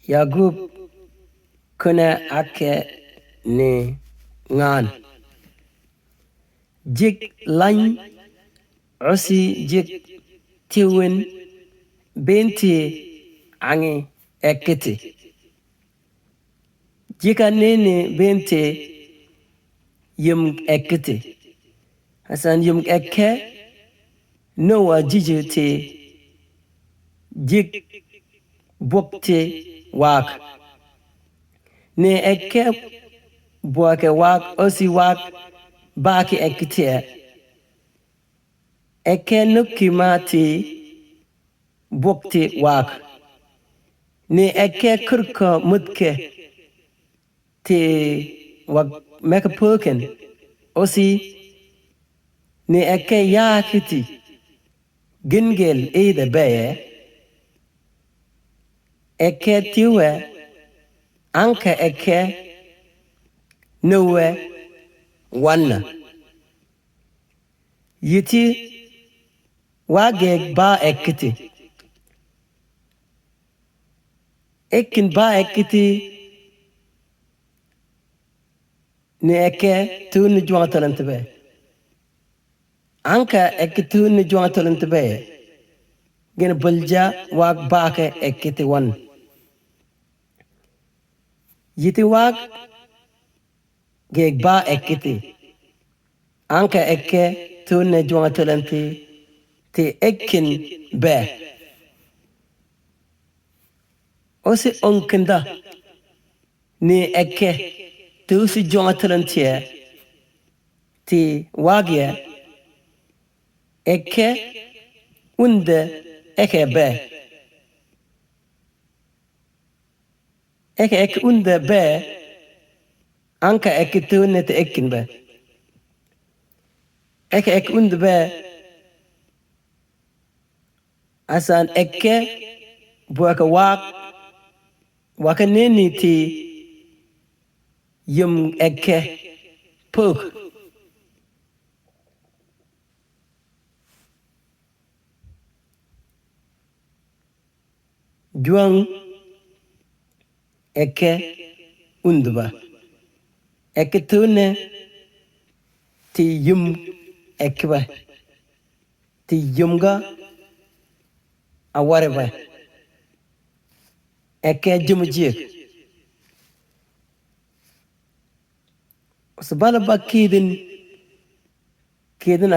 Yaakub kuna ake ni ngan. Jik lany osi jik tiwin binti angi ekiti. Jika nini binti yum ekiti. Hasan yum eke noa jiju ti jik bukti wak. Ni eke buake wak osi wak baki ekitia. Eke nuki mati bukti wak. Ni eke kurko mutke ti wak meka puken osi ni eke yakiti gingel ide beye eke tiwe anka eke nuwe wanna yiti wageg ba ekiti ekin ba ekiti ni eke tuni juantalantebe anka eke tuni juantalantebe gen bulja wag bake ekiti wan yiti wag geg ba ekiti anka eke tuni juantalanti ti ekin be osi onkinda ni eke tusi juantalantie ti wagye eke unde eke be eke unde be anka eke tuni ti ekin be eke unde be asan eke buaka waka nini ti yum eke puk juang eke undba eke tune ti yum ekba ti yumga awareba eke jumujik sabala ba kidin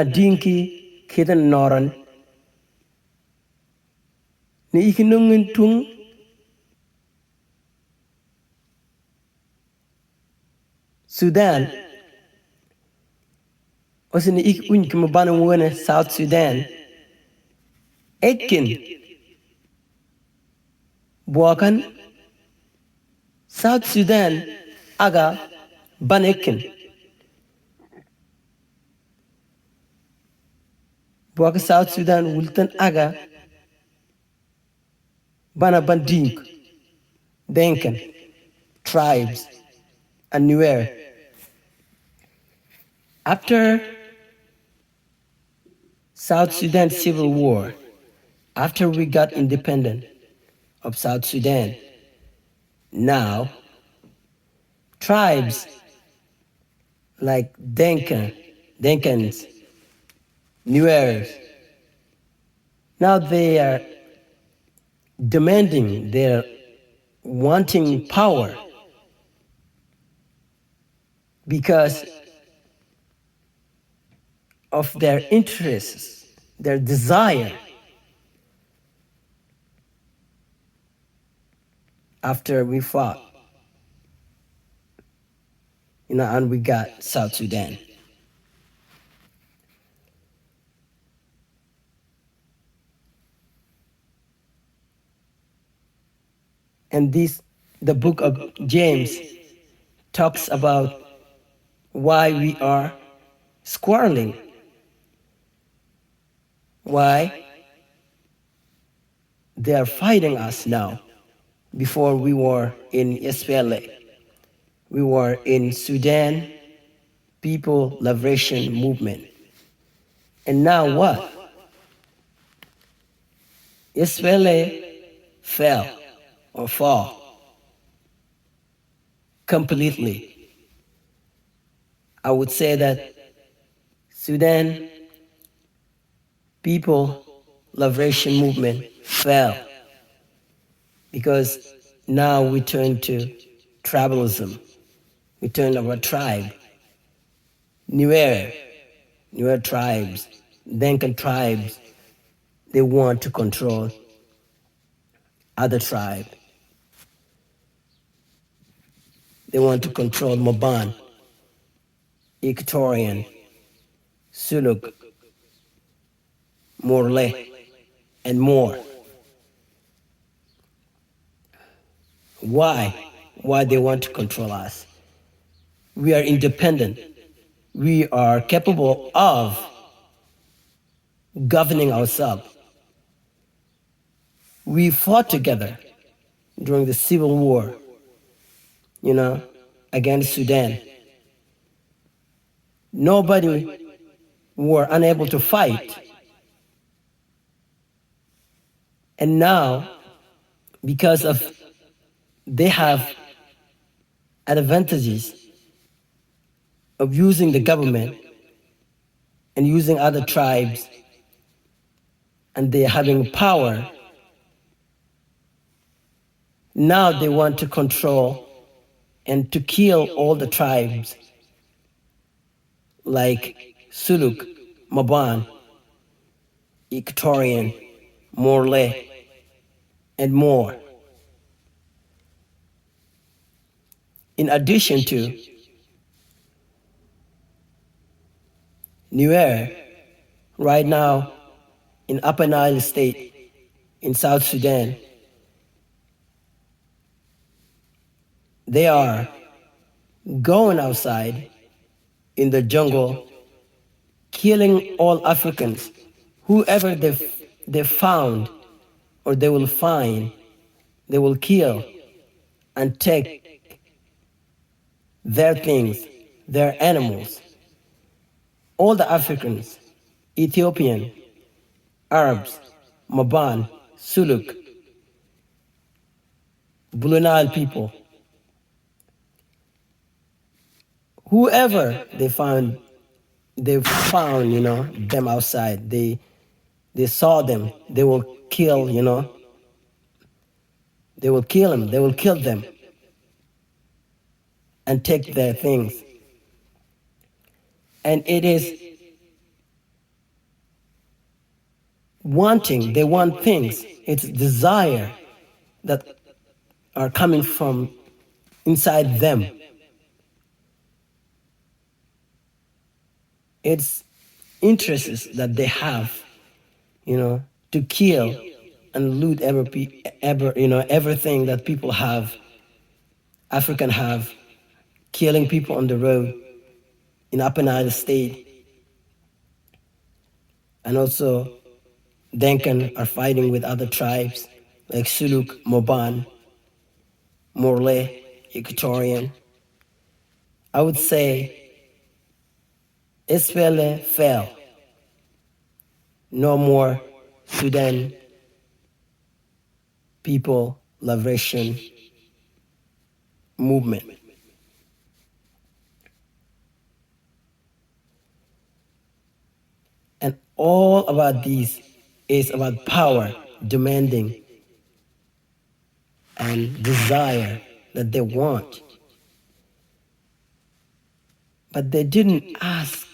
adinki kidin noran ni ikinungin tung Sudan osini ik unki Mabaan wone South Sudan ekin buakan South Sudan aga ban ekin buaka South Sudan wultan aga bana ban dink denken tribes and Nuer. After South Sudan civil war, after we got independent of South Sudan, now tribes like Denkans, Nuers, now they are demanding, they're wanting power because of their interests, their desire. After we fought, and we got South Sudan. And the book of James talks about why we are quarreling, why they are fighting us now. Before we were in SPLA, we were in Sudan People Liberation Movement. And now what? SPLA fell or fall. completely. I would say that Sudan people liberation movement fell because now we turn to tribalism. We turn our tribe, Nuer, Nuer tribes, Denkan tribes, they want to control other tribe. They want to control Mabaan, Equatorian, Suluk, Morle, and more. Why? Why they want to control us? We are independent. We are capable of governing ourselves. We fought together during the civil war, you know, against Sudan. Nobody were unable to fight. And now, because of they have advantages of using the government and using other tribes, and they're having power, now they want to control and to kill all the tribes like Suluk, Mabaan, Equatorian, Morle, and more. In addition to Nuer, right now in Upper Nile State in South Sudan, they are going outside in the jungle, killing all Africans, whoever they found or they will find, they will kill and take their things, their animals. All the Africans, Ethiopian, Arabs, Mabaan, Suluk, Blue Nile people, whoever they found, them outside. They saw them. They will kill, they will kill them. They will kill them and take their things. And it is wanting. They want things. It's desire that are coming from inside them. It's interests that they have, to kill and loot everything that people have, African have, killing people on the road in Upper Nile State. And also, Denkan are fighting with other tribes like Suluk, Mabaan, Morle, Equatorian. I would say SPLA fell. No more Sudan people liberation movement. And all about this is about power, demanding, and desire that they want. But they didn't ask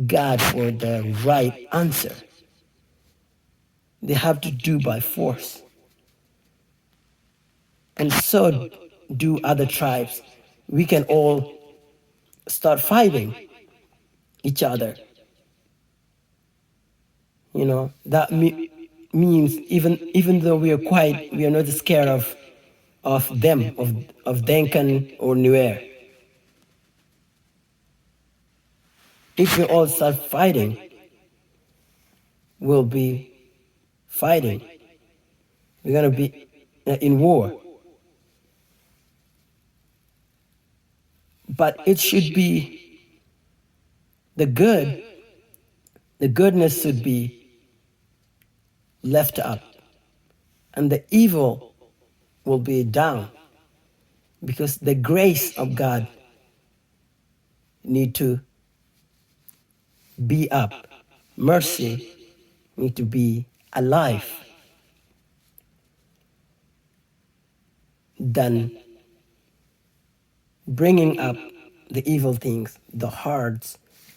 God for the right answer. They have to do by force. And so do other tribes. We can all start fighting each other. That means even though we are not scared of them, of Denkan or Nuer. If we all start fighting, we'll be fighting. We're gonna be in war. But it should be the goodness should be left up, and the evil will be down. because the grace of God need to be up. Mercy need to be alive than bringing up the evil things, the hearts,